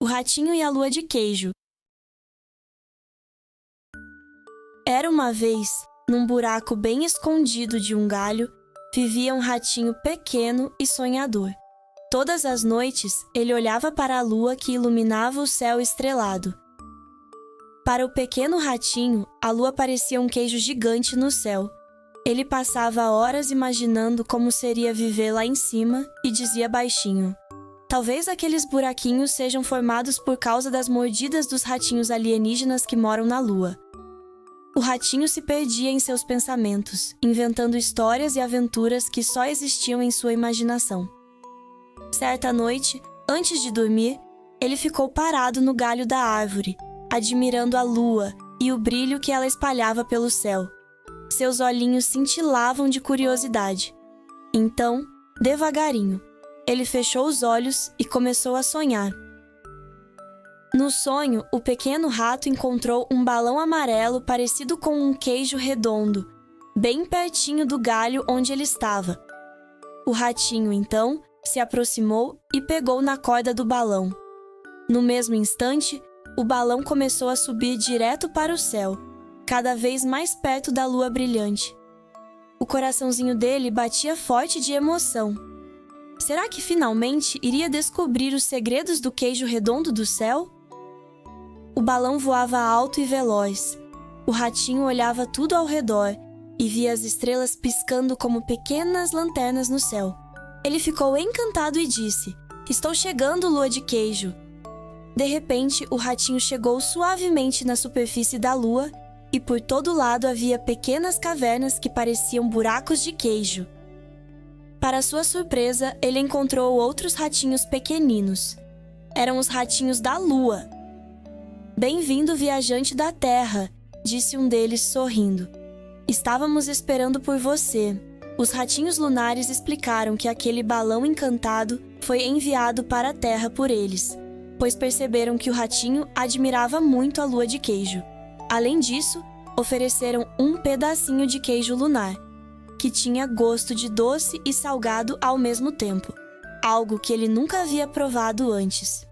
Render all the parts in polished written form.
O Ratinho e a Lua de Queijo. Era uma vez, num buraco bem escondido de um galho, vivia um ratinho pequeno e sonhador. Todas as noites, ele olhava para a lua que iluminava o céu estrelado. Para o pequeno ratinho, a lua parecia um queijo gigante no céu. Ele passava horas imaginando como seria viver lá em cima e dizia baixinho: talvez aqueles buraquinhos sejam formados por causa das mordidas dos ratinhos alienígenas que moram na lua. O ratinho se perdia em seus pensamentos, inventando histórias e aventuras que só existiam em sua imaginação. Certa noite, antes de dormir, ele ficou parado no galho da árvore, admirando a lua e o brilho que ela espalhava pelo céu. Seus olhinhos cintilavam de curiosidade. Então, devagarinho, ele fechou os olhos e começou a sonhar. No sonho, o pequeno rato encontrou um balão amarelo parecido com um queijo redondo, bem pertinho do galho onde ele estava. O ratinho, então, se aproximou e pegou na corda do balão. No mesmo instante, o balão começou a subir direto para o céu, cada vez mais perto da lua brilhante. O coraçãozinho dele batia forte de emoção. Será que finalmente iria descobrir os segredos do queijo redondo do céu? O balão voava alto e veloz. O ratinho olhava tudo ao redor e via as estrelas piscando como pequenas lanternas no céu. Ele ficou encantado e disse: estou chegando, lua de queijo. De repente, o ratinho chegou suavemente na superfície da lua e por todo lado havia pequenas cavernas que pareciam buracos de queijo. Para sua surpresa, ele encontrou outros ratinhos pequeninos. Eram os ratinhos da lua. Bem-vindo, viajante da Terra, disse um deles sorrindo. Estávamos esperando por você. Os ratinhos lunares explicaram que aquele balão encantado foi enviado para a Terra por eles, pois perceberam que o ratinho admirava muito a lua de queijo. Além disso, ofereceram um pedacinho de queijo lunar, que tinha gosto de doce e salgado ao mesmo tempo, algo que ele nunca havia provado antes.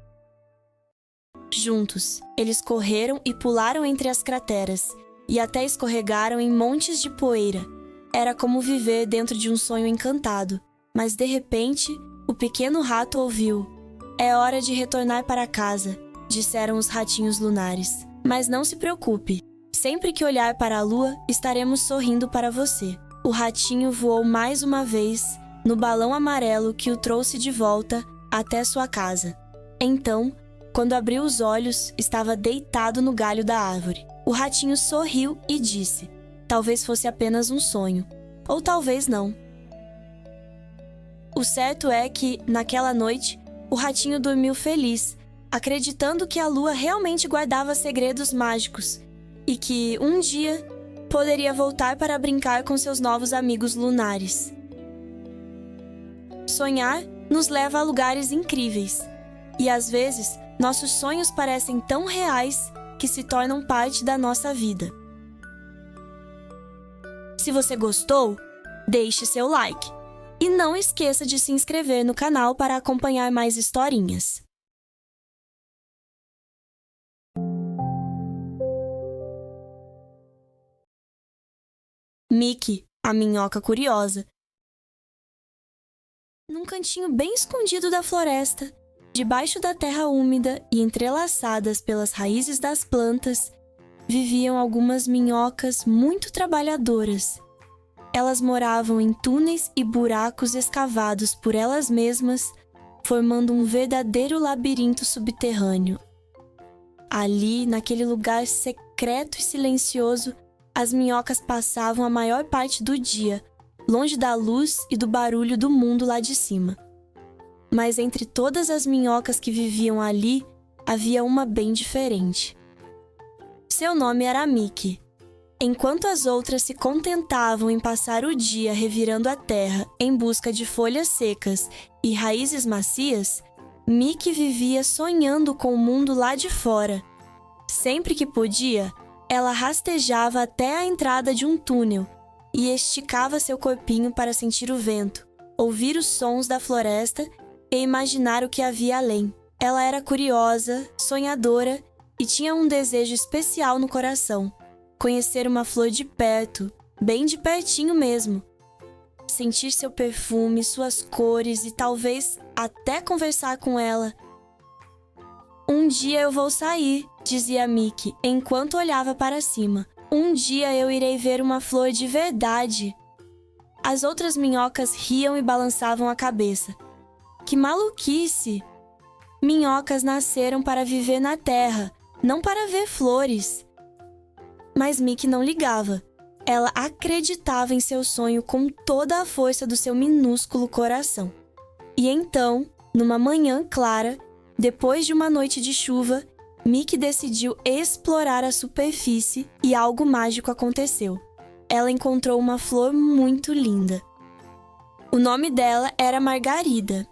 Juntos, eles correram e pularam entre as crateras, e até escorregaram em montes de poeira. Era como viver dentro de um sonho encantado, mas de repente, o pequeno rato ouviu: é hora de retornar para casa, disseram os ratinhos lunares. Mas não se preocupe, sempre que olhar para a lua, estaremos sorrindo para você. O ratinho voou mais uma vez no balão amarelo que o trouxe de volta até sua casa. Então, quando abriu os olhos, estava deitado no galho da árvore. O ratinho sorriu e disse: talvez fosse apenas um sonho, ou talvez não. O certo é que, naquela noite, o ratinho dormiu feliz, acreditando que a lua realmente guardava segredos mágicos e que, um dia, poderia voltar para brincar com seus novos amigos lunares. Sonhar nos leva a lugares incríveis, e às vezes nossos sonhos parecem tão reais que se tornam parte da nossa vida. Se você gostou, deixe seu like e não esqueça de se inscrever no canal para acompanhar mais historinhas. Mickey, a minhoca curiosa. Num cantinho bem escondido da floresta, debaixo da terra úmida e entrelaçadas pelas raízes das plantas, viviam algumas minhocas muito trabalhadoras. Elas moravam em túneis e buracos escavados por elas mesmas, formando um verdadeiro labirinto subterrâneo. Ali, naquele lugar secreto e silencioso, as minhocas passavam a maior parte do dia, longe da luz e do barulho do mundo lá de cima. Mas entre todas as minhocas que viviam ali, havia uma bem diferente. Seu nome era Mickey. Enquanto as outras se contentavam em passar o dia revirando a terra em busca de folhas secas e raízes macias, Mickey vivia sonhando com o mundo lá de fora. Sempre que podia, ela rastejava até a entrada de um túnel e esticava seu corpinho para sentir o vento, ouvir os sons da floresta e imaginar o que havia além. Ela era curiosa, sonhadora e tinha um desejo especial no coração: conhecer uma flor de perto, bem de pertinho mesmo. Sentir seu perfume, suas cores e talvez até conversar com ela. Um dia eu vou sair, dizia Mickey, enquanto olhava para cima. Um dia eu irei ver uma flor de verdade. As outras minhocas riam e balançavam a cabeça. Que maluquice! Minhocas nasceram para viver na terra, não para ver flores. Mas Mickey não ligava. Ela acreditava em seu sonho com toda a força do seu minúsculo coração. E então, numa manhã clara, depois de uma noite de chuva, Mickey decidiu explorar a superfície e algo mágico aconteceu. Ela encontrou uma flor muito linda. O nome dela era Margarida.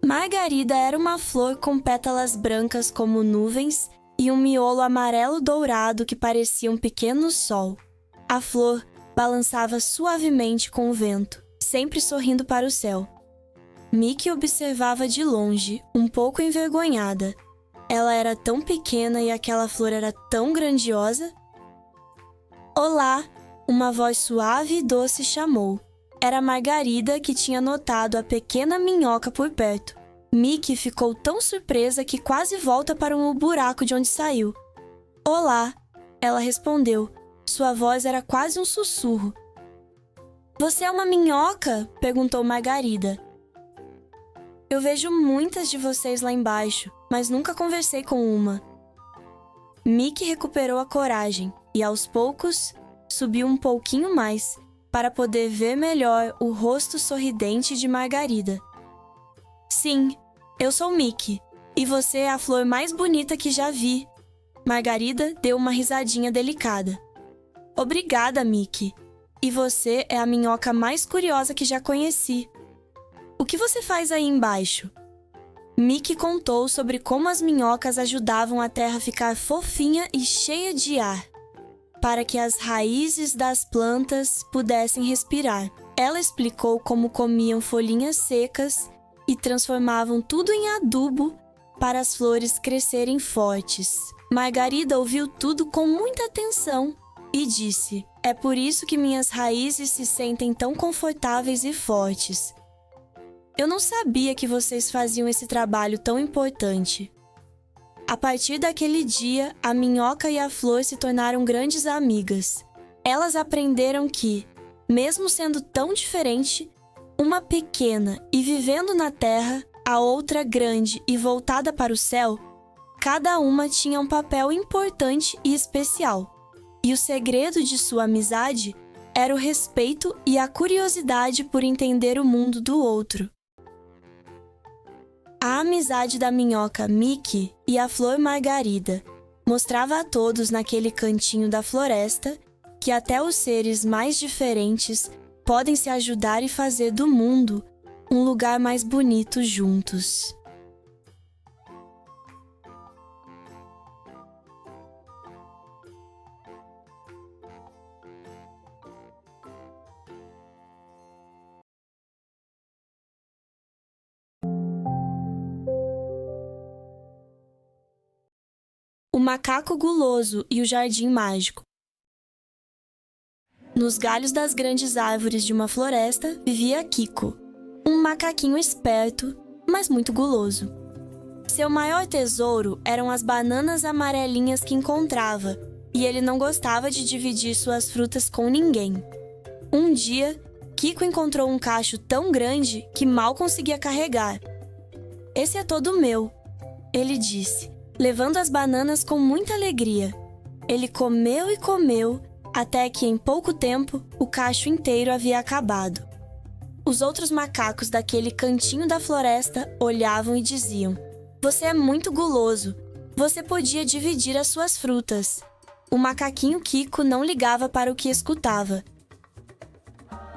Margarida era uma flor com pétalas brancas como nuvens e um miolo amarelo dourado que parecia um pequeno sol. A flor balançava suavemente com o vento, sempre sorrindo para o céu. Mickey observava de longe, um pouco envergonhada. Ela era tão pequena e aquela flor era tão grandiosa. Olá! Uma voz suave e doce chamou. Era Margarida que tinha notado a pequena minhoca por perto. Mickey ficou tão surpresa que quase volta para o buraco de onde saiu. Olá! Ela respondeu. Sua voz era quase um sussurro. Você é uma minhoca? Perguntou Margarida. Eu vejo muitas de vocês lá embaixo, mas nunca conversei com uma. Mickey recuperou a coragem e, aos poucos, subiu um pouquinho mais para poder ver melhor o rosto sorridente de Margarida. Sim, eu sou Mickey, e você é a flor mais bonita que já vi. Margarida deu uma risadinha delicada. Obrigada, Mickey. E você é a minhoca mais curiosa que já conheci. O que você faz aí embaixo? Mickey contou sobre como as minhocas ajudavam a terra a ficar fofinha e cheia de ar, para que as raízes das plantas pudessem respirar. Ela explicou como comiam folhinhas secas e transformavam tudo em adubo para as flores crescerem fortes. Margarida ouviu tudo com muita atenção e disse: é por isso que minhas raízes se sentem tão confortáveis e fortes. Eu não sabia que vocês faziam esse trabalho tão importante. A partir daquele dia, a minhoca e a flor se tornaram grandes amigas. Elas aprenderam que, mesmo sendo tão diferente, uma pequena e vivendo na terra, a outra grande e voltada para o céu, cada uma tinha um papel importante e especial. E o segredo de sua amizade era o respeito e a curiosidade por entender o mundo do outro. A amizade da minhoca Mickey e a flor Margarida mostrava a todos naquele cantinho da floresta que até os seres mais diferentes podem se ajudar e fazer do mundo um lugar mais bonito juntos. O macaco guloso e o jardim mágico. Nos galhos das grandes árvores de uma floresta vivia Kiko, um macaquinho esperto, mas muito guloso. Seu maior tesouro eram as bananas amarelinhas que encontrava, e ele não gostava de dividir suas frutas com ninguém. Um dia, Kiko encontrou um cacho tão grande que mal conseguia carregar. "Esse é todo meu", ele disse, levando as bananas com muita alegria. Ele comeu e comeu, até que em pouco tempo o cacho inteiro havia acabado. Os outros macacos daquele cantinho da floresta olhavam e diziam: "Você é muito guloso, você podia dividir as suas frutas." O macaquinho Kiko não ligava para o que escutava.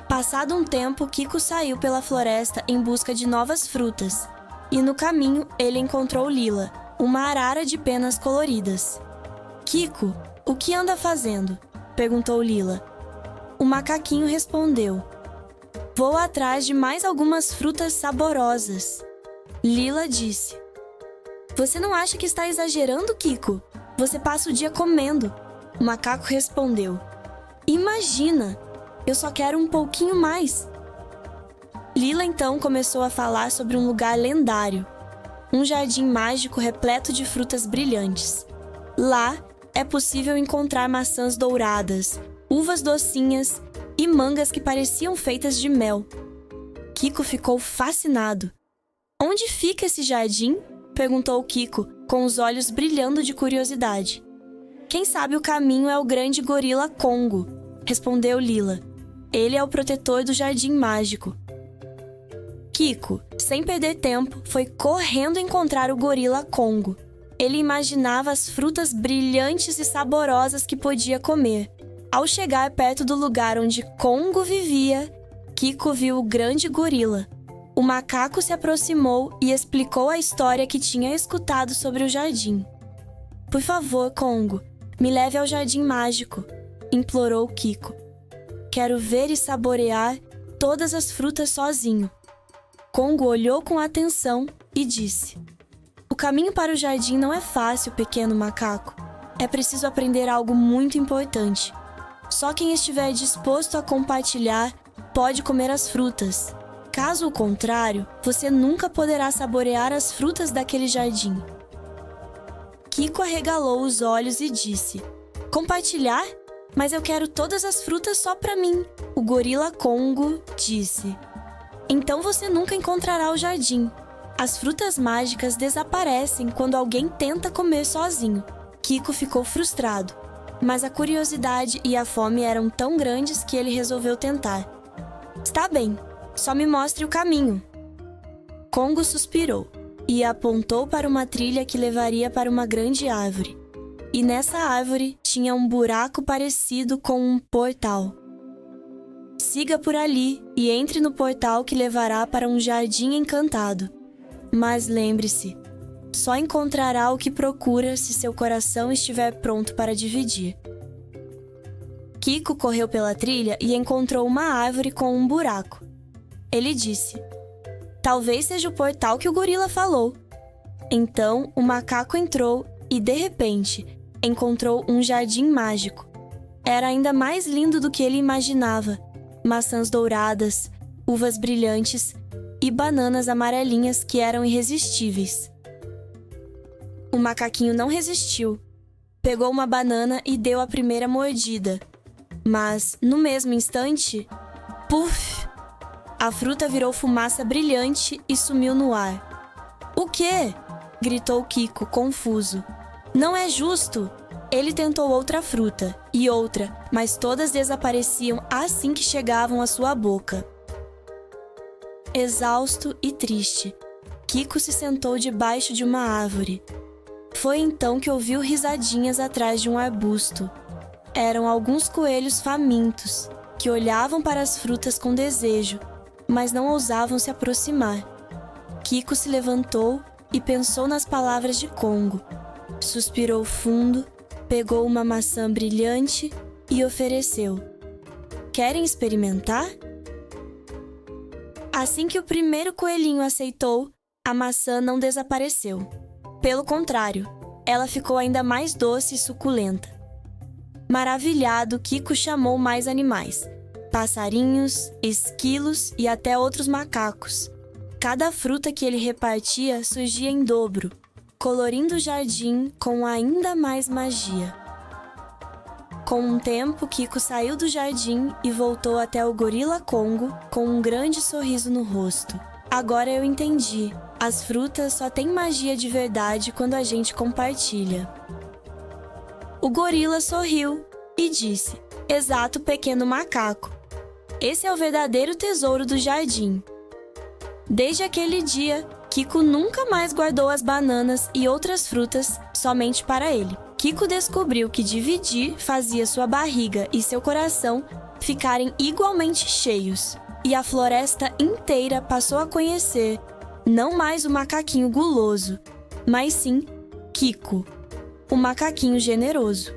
Passado um tempo, Kiko saiu pela floresta em busca de novas frutas, e no caminho ele encontrou Lila, uma arara de penas coloridas. "Kiko, o que anda fazendo?" perguntou Lila. O macaquinho respondeu: "Vou atrás de mais algumas frutas saborosas." Lila disse: Você não acha que está exagerando, Kiko? Você passa o dia comendo. O macaco respondeu. Imagina! Eu só quero um pouquinho mais. Lila então começou a falar sobre um lugar lendário. Um jardim mágico repleto de frutas brilhantes. Lá é possível encontrar maçãs douradas, uvas docinhas e mangas que pareciam feitas de mel. Kiko ficou fascinado. Onde fica esse jardim? Perguntou Kiko, com os olhos brilhando de curiosidade. Quem sabe o caminho é o grande gorila Congo, respondeu Lila. Ele é o protetor do jardim mágico. Kiko, sem perder tempo, foi correndo encontrar o gorila Congo. Ele imaginava as frutas brilhantes e saborosas que podia comer. Ao chegar perto do lugar onde Congo vivia, Kiko viu o grande gorila. O macaco se aproximou e explicou a história que tinha escutado sobre o jardim. Por favor, Congo, me leve ao jardim mágico, implorou Kiko. Quero ver e saborear todas as frutas sozinho. Congo olhou com atenção e disse: O caminho para o jardim não é fácil, pequeno macaco. É preciso aprender algo muito importante. Só quem estiver disposto a compartilhar pode comer as frutas. Caso o contrário, você nunca poderá saborear as frutas daquele jardim. Kiko arregalou os olhos e disse: Compartilhar? Mas eu quero todas as frutas só para mim. O gorila Congo disse: Então você nunca encontrará o jardim. As frutas mágicas desaparecem quando alguém tenta comer sozinho. Kiko ficou frustrado, mas a curiosidade e a fome eram tão grandes que ele resolveu tentar. Está bem, só me mostre o caminho. Congo suspirou e apontou para uma trilha que levaria para uma grande árvore. E nessa árvore tinha um buraco parecido com um portal. Siga por ali e entre no portal que levará para um jardim encantado. Mas lembre-se, só encontrará o que procura se seu coração estiver pronto para dividir. Kiko correu pela trilha e encontrou uma árvore com um buraco. Ele disse: Talvez seja o portal que o gorila falou. Então o macaco entrou e, de repente, encontrou um jardim mágico. Era ainda mais lindo do que ele imaginava. Maçãs douradas, uvas brilhantes e bananas amarelinhas que eram irresistíveis. O macaquinho não resistiu. Pegou uma banana e deu a primeira mordida. Mas, no mesmo instante, puf! A fruta virou fumaça brilhante e sumiu no ar. O quê? Gritou Kiko, confuso. Não é justo! Ele tentou outra fruta e outra, mas todas desapareciam assim que chegavam à sua boca. Exausto e triste, Kiko se sentou debaixo de uma árvore. Foi então que ouviu risadinhas atrás de um arbusto. Eram alguns coelhos famintos, que olhavam para as frutas com desejo, mas não ousavam se aproximar. Kiko se levantou e pensou nas palavras de Congo. Suspirou fundo, pegou uma maçã brilhante e ofereceu. Querem experimentar? Assim que o primeiro coelhinho aceitou, a maçã não desapareceu. Pelo contrário, ela ficou ainda mais doce e suculenta. Maravilhado, Kiko chamou mais animais: passarinhos, esquilos e até outros macacos. Cada fruta que ele repartia surgia em dobro, colorindo o jardim com ainda mais magia. Com um tempo, Kiko saiu do jardim e voltou até o gorila Congo com um grande sorriso no rosto. Agora eu entendi. As frutas só têm magia de verdade quando a gente compartilha. O gorila sorriu e disse: Exato, pequeno macaco. Esse é o verdadeiro tesouro do jardim. Desde aquele dia, Kiko nunca mais guardou as bananas e outras frutas somente para ele. Kiko descobriu que dividir fazia sua barriga e seu coração ficarem igualmente cheios. E a floresta inteira passou a conhecer não mais o macaquinho guloso, mas sim Kiko, o macaquinho generoso.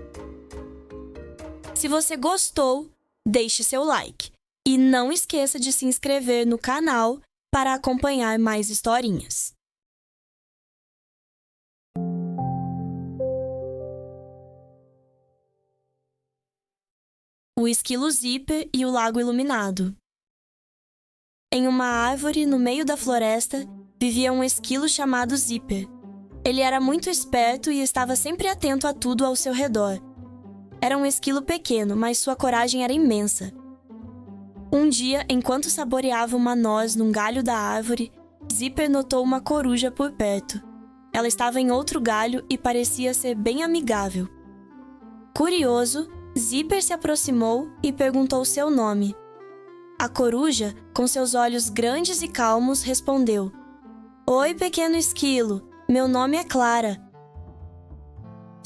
Se você gostou, deixe seu like e não esqueça de se inscrever no canal para acompanhar mais historinhas. o esquilo Zíper e o lago iluminado. Em uma árvore no meio da floresta vivia um esquilo chamado Zíper. Ele era muito esperto e estava sempre atento a tudo ao seu redor. Era um esquilo pequeno, mas sua coragem era imensa. Um dia, enquanto saboreava uma noz num galho da árvore, Zíper notou uma coruja por perto. Ela estava em outro galho e parecia ser bem amigável. Curioso, Zíper se aproximou e perguntou seu nome. A coruja, com seus olhos grandes e calmos, respondeu: "Oi, pequeno esquilo, meu nome é Clara."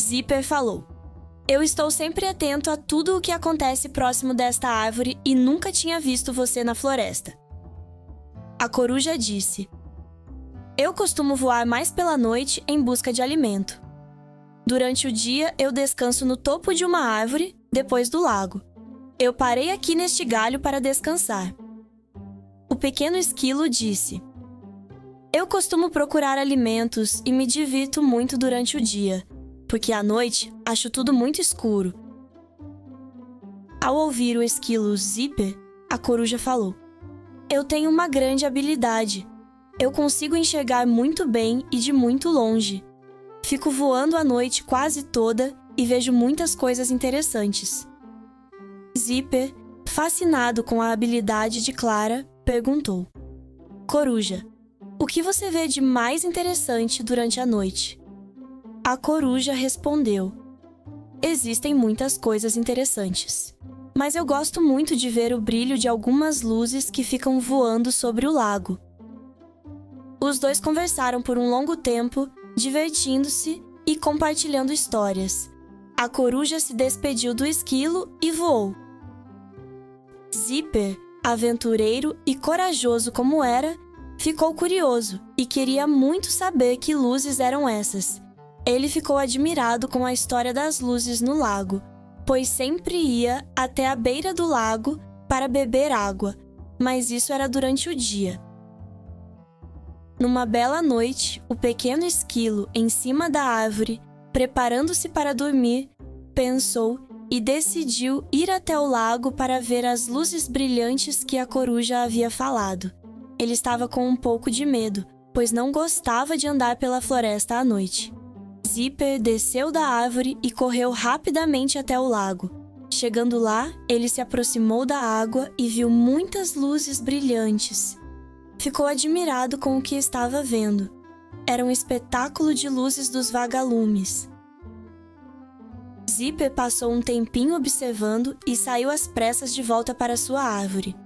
Zíper falou: "Eu estou sempre atento a tudo o que acontece próximo desta árvore e nunca tinha visto você na floresta." A coruja disse: "Eu costumo voar mais pela noite em busca de alimento. Durante o dia, eu descanso no topo de uma árvore, depois do lago. Eu parei aqui neste galho para descansar." O pequeno esquilo disse: "Eu costumo procurar alimentos e me divirto muito durante o dia, porque à noite acho tudo muito escuro." Ao ouvir o esquilo Zíper, a coruja falou: "Eu tenho uma grande habilidade. Eu consigo enxergar muito bem e de muito longe. Fico voando a noite quase toda e vejo muitas coisas interessantes." Zíper, fascinado com a habilidade de Clara, perguntou: "Coruja, o que você vê de mais interessante durante a noite?" A coruja respondeu: "Existem muitas coisas interessantes, mas eu gosto muito de ver o brilho de algumas luzes que ficam voando sobre o lago." Os dois conversaram por um longo tempo, divertindo-se e compartilhando histórias. A coruja se despediu do esquilo e voou. Zíper, aventureiro e corajoso como era, ficou curioso e queria muito saber que luzes eram essas. Ele ficou admirado com a história das luzes no lago, pois sempre ia até a beira do lago para beber água, mas isso era durante o dia. Numa bela noite, o pequeno esquilo, em cima da árvore, preparando-se para dormir, pensou e decidiu ir até o lago para ver as luzes brilhantes que a coruja havia falado. Ele estava com um pouco de medo, pois não gostava de andar pela floresta à noite. Zíper desceu da árvore e correu rapidamente até o lago. Chegando lá, ele se aproximou da água e viu muitas luzes brilhantes. Ficou admirado com o que estava vendo. Era um espetáculo de luzes dos vagalumes. Zíper passou um tempinho observando e saiu às pressas de volta para sua árvore.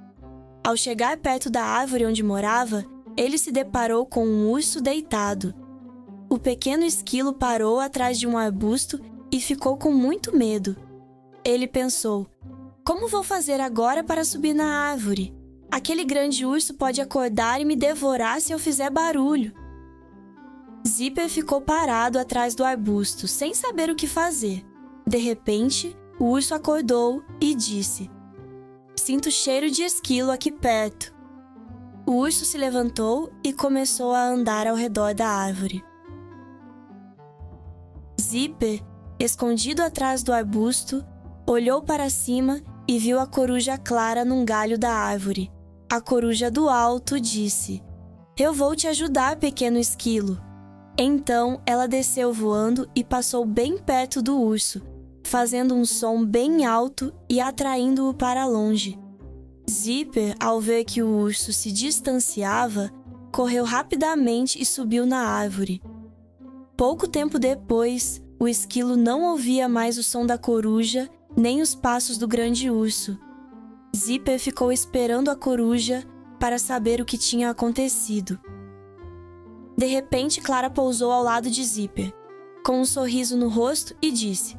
Ao chegar perto da árvore onde morava, ele se deparou com um urso deitado. O pequeno esquilo parou atrás de um arbusto e ficou com muito medo. Ele pensou: "Como vou fazer agora para subir na árvore? Aquele grande urso pode acordar e me devorar se eu fizer barulho." Zíper ficou parado atrás do arbusto, sem saber o que fazer. De repente, o urso acordou e disse: "Sinto cheiro de esquilo aqui perto." O urso se levantou e começou a andar ao redor da árvore. Zíper, escondido atrás do arbusto, olhou para cima e viu a coruja Clara num galho da árvore. A coruja do alto disse: "Eu vou te ajudar, pequeno esquilo." Então ela desceu voando e passou bem perto do urso, fazendo um som bem alto e atraindo-o para longe. Zíper, ao ver que o urso se distanciava, correu rapidamente e subiu na árvore. Pouco tempo depois, o esquilo não ouvia mais o som da coruja nem os passos do grande urso. Zíper ficou esperando a coruja para saber o que tinha acontecido. De repente, Clara pousou ao lado de Zíper, com um sorriso no rosto, e disse: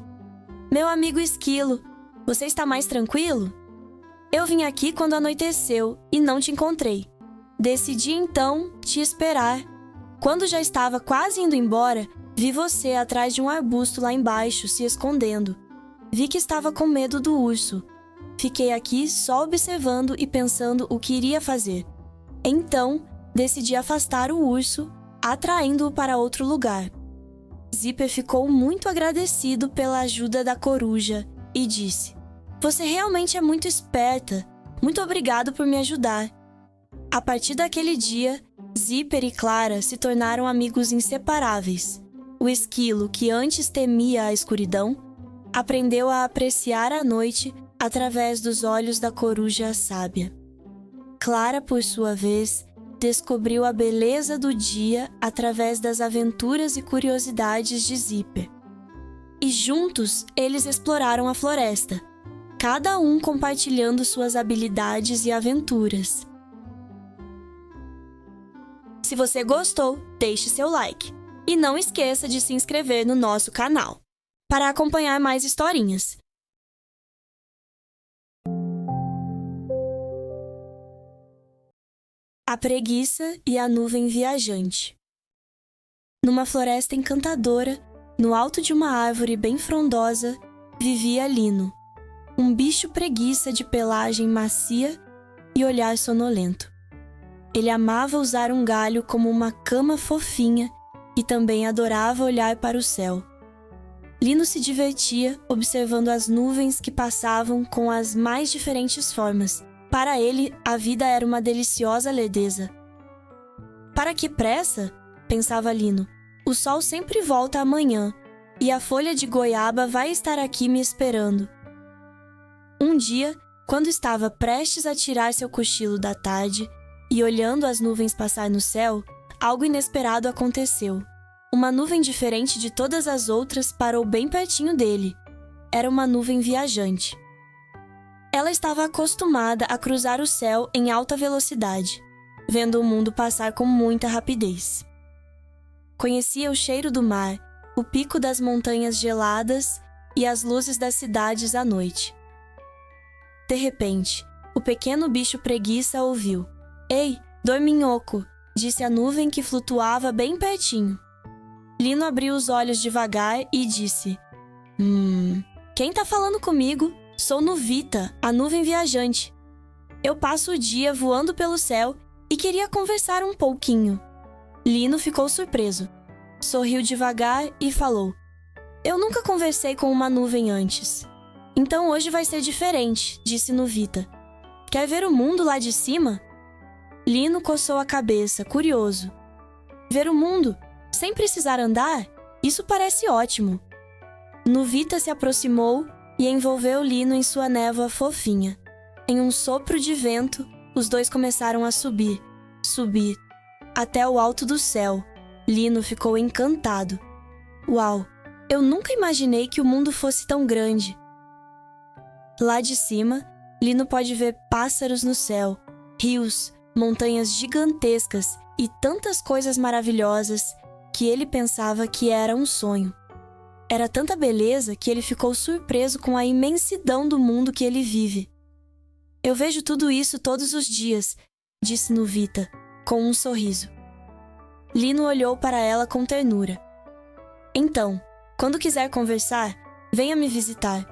"Meu amigo esquilo, você está mais tranquilo? Eu vim aqui quando anoiteceu e não te encontrei. Decidi então te esperar. Quando já estava quase indo embora, vi você atrás de um arbusto lá embaixo, se escondendo. Vi que estava com medo do urso. Fiquei aqui só observando e pensando o que iria fazer. Então, decidi afastar o urso, atraindo-o para outro lugar." Zíper ficou muito agradecido pela ajuda da coruja e disse: Você realmente é muito esperta. Muito obrigado por me ajudar. A partir daquele dia, Zíper e Clara se tornaram amigos inseparáveis. O esquilo, que antes temia a escuridão, aprendeu a apreciar a noite através dos olhos da coruja sábia. Clara, por sua vez, descobriu a beleza do dia através das aventuras e curiosidades de Zíper. E juntos eles exploraram a floresta, cada um compartilhando suas habilidades e aventuras. Se você gostou, deixe seu like. E não esqueça de se inscrever no nosso canal para acompanhar mais historinhas. A Preguiça e a Nuvem Viajante. Numa floresta encantadora, no alto de uma árvore bem frondosa, vivia Lino, um bicho preguiça de pelagem macia e olhar sonolento. Ele amava usar um galho como uma cama fofinha e também adorava olhar para o céu. Lino se divertia observando as nuvens que passavam com as mais diferentes formas. Para ele, a vida era uma deliciosa lerdeza. Para que pressa? Pensava Lino. O sol sempre volta amanhã e a folha de goiaba vai estar aqui me esperando. Um dia, quando estava prestes a tirar seu cochilo da tarde e olhando as nuvens passar no céu, algo inesperado aconteceu. Uma nuvem diferente de todas as outras parou bem pertinho dele. Era uma nuvem viajante. Ela estava acostumada a cruzar o céu em alta velocidade, vendo o mundo passar com muita rapidez. Conhecia o cheiro do mar, o pico das montanhas geladas e as luzes das cidades à noite. De repente, o pequeno bicho preguiça ouviu. "Ei, dorminhoco!" disse a nuvem que flutuava bem pertinho. Lino abriu os olhos devagar e disse: Quem tá falando comigo? Sou Nuvita, a nuvem viajante. Eu passo o dia voando pelo céu e queria conversar um pouquinho." Lino ficou surpreso. Sorriu devagar e falou: "Eu nunca conversei com uma nuvem antes. Então hoje vai ser diferente", disse Nuvita. "Quer ver o mundo lá de cima?" Lino coçou a cabeça, curioso. "Ver o mundo? Sem precisar andar? Isso parece ótimo." Nuvita se aproximou e envolveu Lino em sua névoa fofinha. Em um sopro de vento, os dois começaram a subir, até o alto do céu. Lino ficou encantado. "Uau! Eu nunca imaginei que o mundo fosse tão grande." Lá de cima, Lino pode ver pássaros no céu, rios, montanhas gigantescas e tantas coisas maravilhosas que ele pensava que era um sonho. Era tanta beleza que ele ficou surpreso com a imensidão do mundo que ele vive. "Eu vejo tudo isso todos os dias", disse Nuvita, com um sorriso. Lino olhou para ela com ternura. "Então, quando quiser conversar, venha me visitar.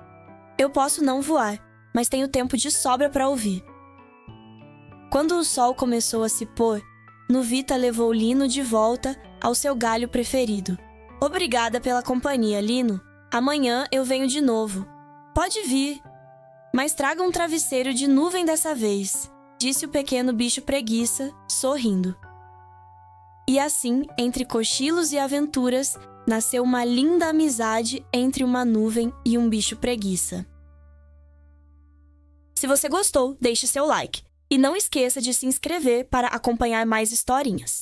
Eu posso não voar, mas tenho tempo de sobra para ouvir." Quando o sol começou a se pôr, Nuvita levou Lino de volta ao seu galho preferido. "Obrigada pela companhia, Lino. Amanhã eu venho de novo." "Pode vir, mas traga um travesseiro de nuvem dessa vez", disse o pequeno bicho preguiça, sorrindo. E assim, entre cochilos e aventuras, nasceu uma linda amizade entre uma nuvem e um bicho preguiça. Se você gostou, deixe seu like. E não esqueça de se inscrever para acompanhar mais historinhas.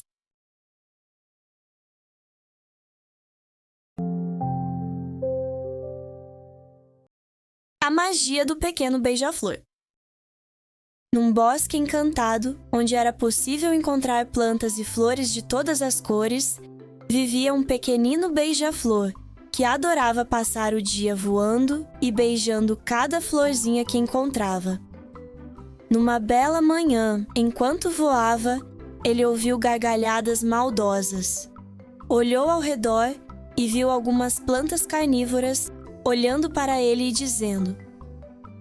A magia do pequeno beija-flor. Num bosque encantado, onde era possível encontrar plantas e flores de todas as cores, vivia um pequenino beija-flor que adorava passar o dia voando e beijando cada florzinha que encontrava. Numa bela manhã, enquanto voava, ele ouviu gargalhadas maldosas. Olhou ao redor e viu algumas plantas carnívoras olhando para ele e dizendo: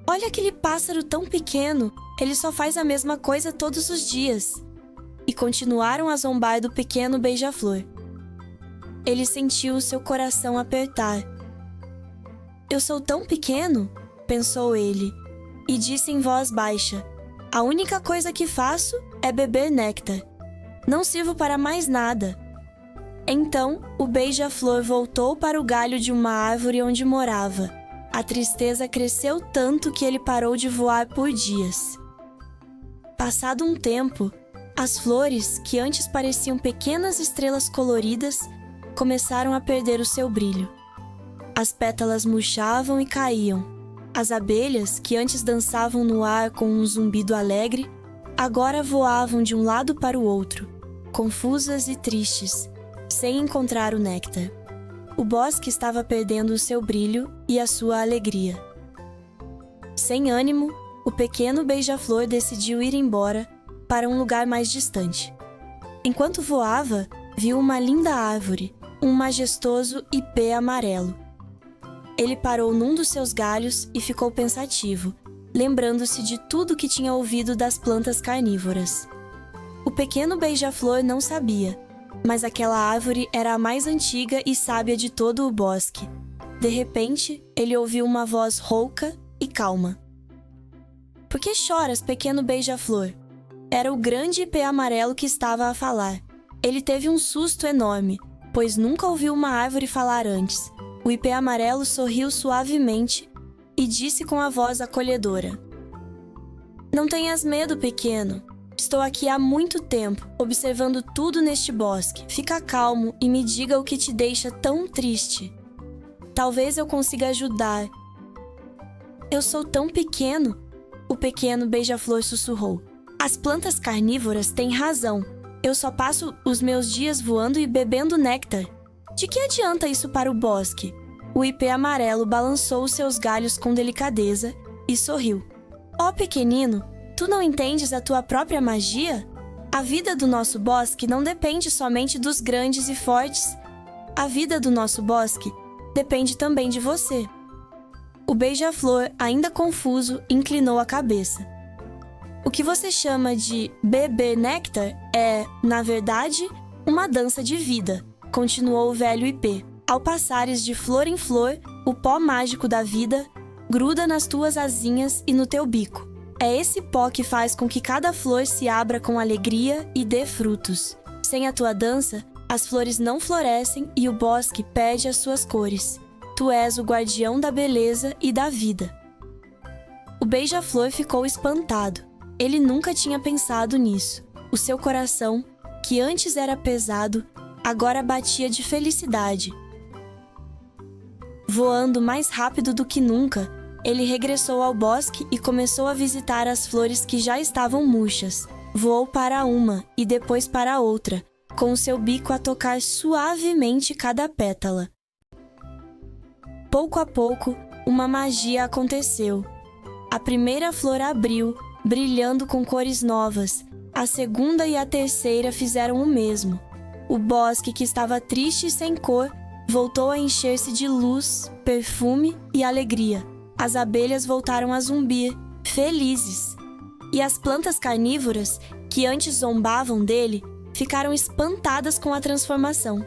"Olha aquele pássaro tão pequeno, ele só faz a mesma coisa todos os dias." E continuaram a zombar do pequeno beija-flor. Ele sentiu o seu coração apertar. "Eu sou tão pequeno? pensou ele, e disse em voz baixa: "A única coisa que faço é beber néctar. Não sirvo para mais nada." Então, o beija-flor voltou para o galho de uma árvore onde morava. A tristeza cresceu tanto que ele parou de voar por dias. Passado um tempo, as flores, que antes pareciam pequenas estrelas coloridas, começaram a perder o seu brilho. As pétalas murchavam e caíam. As abelhas, que antes dançavam no ar com um zumbido alegre, agora voavam de um lado para o outro, confusas e tristes, sem encontrar o néctar. O bosque estava perdendo o seu brilho e a sua alegria. Sem ânimo, o pequeno beija-flor decidiu ir embora para um lugar mais distante. Enquanto voava, viu uma linda árvore, um majestoso ipê amarelo. Ele parou num dos seus galhos e ficou pensativo, lembrando-se de tudo que tinha ouvido das plantas carnívoras. O pequeno beija-flor não sabia, mas aquela árvore era a mais antiga e sábia de todo o bosque. De repente, ele ouviu uma voz rouca e calma. "Por que choras, pequeno beija-flor?" Era o grande ipê amarelo que estava a falar. Ele teve um susto enorme, pois nunca ouviu uma árvore falar antes. O ipê amarelo sorriu suavemente e disse com a voz acolhedora: "Não tenhas medo, pequeno. Estou aqui há muito tempo, observando tudo neste bosque. Fica calmo e me diga o que te deixa tão triste. Talvez eu consiga ajudar." "Eu sou tão pequeno," o pequeno beija-flor sussurrou. "As plantas carnívoras têm razão. Eu só passo os meus dias voando e bebendo néctar. De que adianta isso para o bosque?" O ipê amarelo balançou os seus galhos com delicadeza e sorriu. "Ó pequenino, tu não entendes a tua própria magia? A vida do nosso bosque não depende somente dos grandes e fortes. A vida do nosso bosque depende também de você." O beija-flor, ainda confuso, inclinou a cabeça. "O que você chama de beber néctar é, na verdade, uma dança de vida," continuou o velho ipê. "Ao passares de flor em flor, o pó mágico da vida gruda nas tuas asinhas e no teu bico. É esse pó que faz com que cada flor se abra com alegria e dê frutos. Sem a tua dança, as flores não florescem e o bosque perde as suas cores. Tu és o guardião da beleza e da vida." O beija-flor ficou espantado. Ele nunca tinha pensado nisso. O seu coração, que antes era pesado, agora batia de felicidade. Voando mais rápido do que nunca, ele regressou ao bosque e começou a visitar as flores que já estavam murchas. Voou para uma e depois para outra, com o seu bico a tocar suavemente cada pétala. Pouco a pouco, uma magia aconteceu. A primeira flor abriu, brilhando com cores novas. A segunda e a terceira fizeram o mesmo. O bosque, que estava triste e sem cor, voltou a encher-se de luz, perfume e alegria. As abelhas voltaram a zumbir, felizes. E as plantas carnívoras, que antes zombavam dele, ficaram espantadas com a transformação.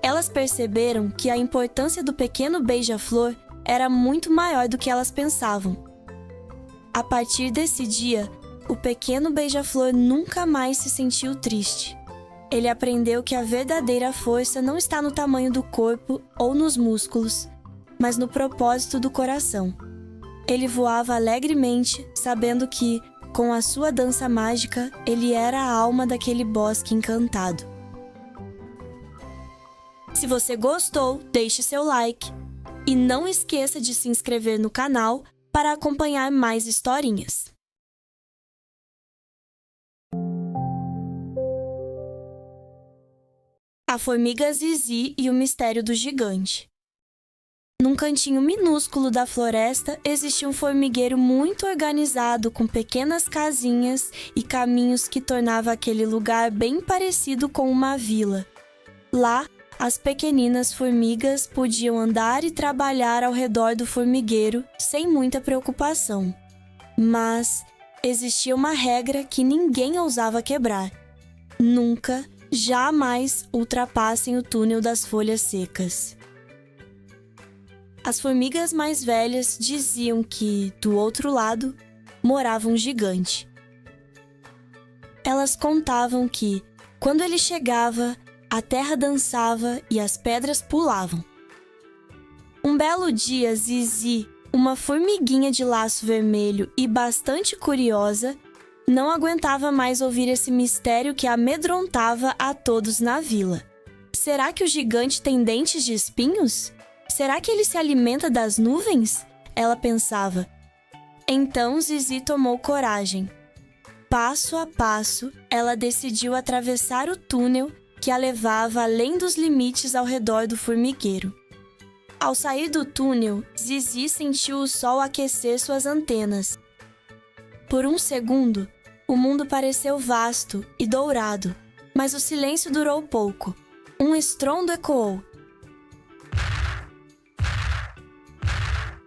Elas perceberam que a importância do pequeno beija-flor era muito maior do que elas pensavam. A partir desse dia, o pequeno beija-flor nunca mais se sentiu triste. Ele aprendeu que a verdadeira força não está no tamanho do corpo ou nos músculos, mas no propósito do coração. Ele voava alegremente, sabendo que, com a sua dança mágica, ele era a alma daquele bosque encantado. Se você gostou, deixe seu like. E não esqueça de se inscrever no canal para acompanhar mais historinhas. A formiga Zizi e o mistério do gigante. Num cantinho minúsculo da floresta existia um formigueiro muito organizado, com pequenas casinhas e caminhos que tornava aquele lugar bem parecido com uma vila. Lá, as pequeninas formigas podiam andar e trabalhar ao redor do formigueiro sem muita preocupação. Mas existia uma regra que ninguém ousava quebrar. Nunca, jamais ultrapassem o túnel das folhas secas. As formigas mais velhas diziam que, do outro lado, morava um gigante. Elas contavam que, quando ele chegava, a terra dançava e as pedras pulavam. Um belo dia, Zizi, uma formiguinha de laço vermelho e bastante curiosa, não aguentava mais ouvir esse mistério que amedrontava a todos na vila. Será que o gigante tem dentes de espinhos? Será que ele se alimenta das nuvens? Ela pensava. Então Zizi tomou coragem. Passo a passo, ela decidiu atravessar o túnel que a levava além dos limites ao redor do formigueiro. Ao sair do túnel, Zizi sentiu o sol aquecer suas antenas. Por um segundo, o mundo pareceu vasto e dourado, mas o silêncio durou pouco. Um estrondo ecoou.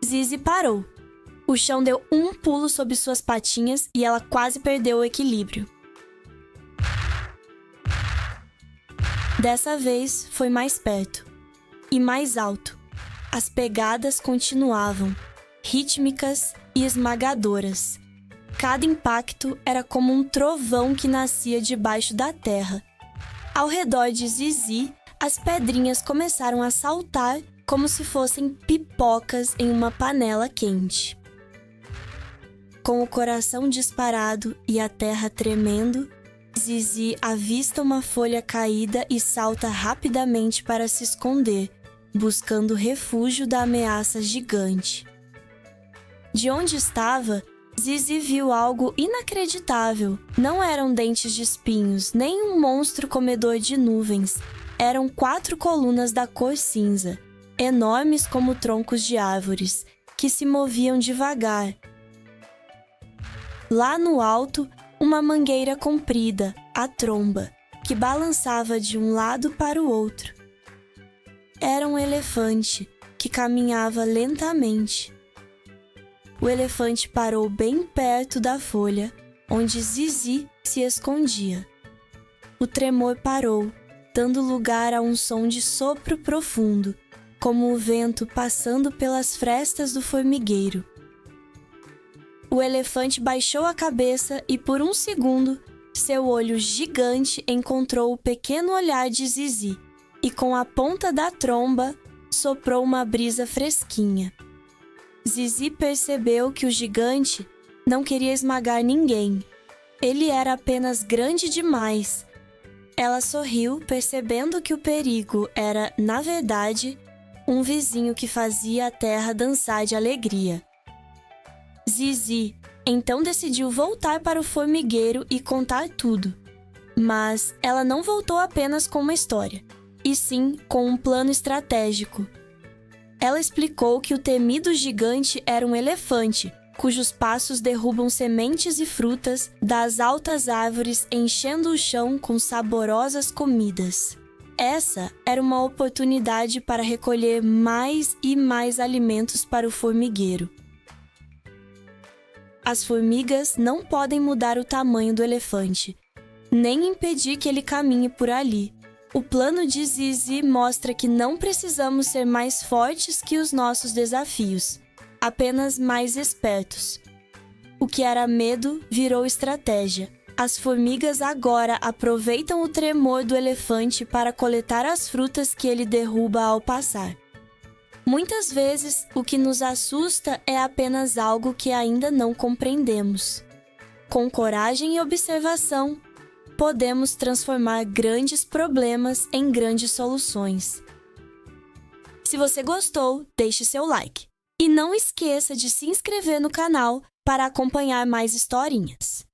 Zizi parou. O chão deu um pulo sob suas patinhas e ela quase perdeu o equilíbrio. Dessa vez foi mais perto e mais alto. As pegadas continuavam, rítmicas e esmagadoras. Cada impacto era como um trovão que nascia debaixo da terra. Ao redor de Zizi, as pedrinhas começaram a saltar como se fossem pipocas em uma panela quente. Com o coração disparado e a terra tremendo, Zizi avista uma folha caída e salta rapidamente para se esconder, buscando refúgio da ameaça gigante. De onde estava, Zizi viu algo inacreditável. Não eram dentes de espinhos, nem um monstro comedor de nuvens. Eram 4 colunas da cor cinza, enormes como troncos de árvores, que se moviam devagar. Lá no alto, uma mangueira comprida, a tromba, que balançava de um lado para o outro. Era um elefante que caminhava lentamente. O elefante parou bem perto da folha, onde Zizi se escondia. O tremor parou, dando lugar a um som de sopro profundo, como o vento passando pelas frestas do formigueiro. O elefante baixou a cabeça e, por um segundo, seu olho gigante encontrou o pequeno olhar de Zizi e, com a ponta da tromba, soprou uma brisa fresquinha. Zizi percebeu que o gigante não queria esmagar ninguém. Ele era apenas grande demais. Ela sorriu, percebendo que o perigo era, na verdade, um vizinho que fazia a terra dançar de alegria. Zizi então decidiu voltar para o formigueiro e contar tudo. Mas ela não voltou apenas com uma história, e sim com um plano estratégico. Ela explicou que o temido gigante era um elefante, cujos passos derrubam sementes e frutas das altas árvores, enchendo o chão com saborosas comidas. Essa era uma oportunidade para recolher mais e mais alimentos para o formigueiro. As formigas não podem mudar o tamanho do elefante, nem impedir que ele caminhe por ali. O plano de Zizi mostra que não precisamos ser mais fortes que os nossos desafios, apenas mais espertos. O que era medo virou estratégia. As formigas agora aproveitam o tremor do elefante para coletar as frutas que ele derruba ao passar. Muitas vezes, o que nos assusta é apenas algo que ainda não compreendemos. Com coragem e observação, podemos transformar grandes problemas em grandes soluções. Se você gostou, deixe seu like. E não esqueça de se inscrever no canal para acompanhar mais historinhas.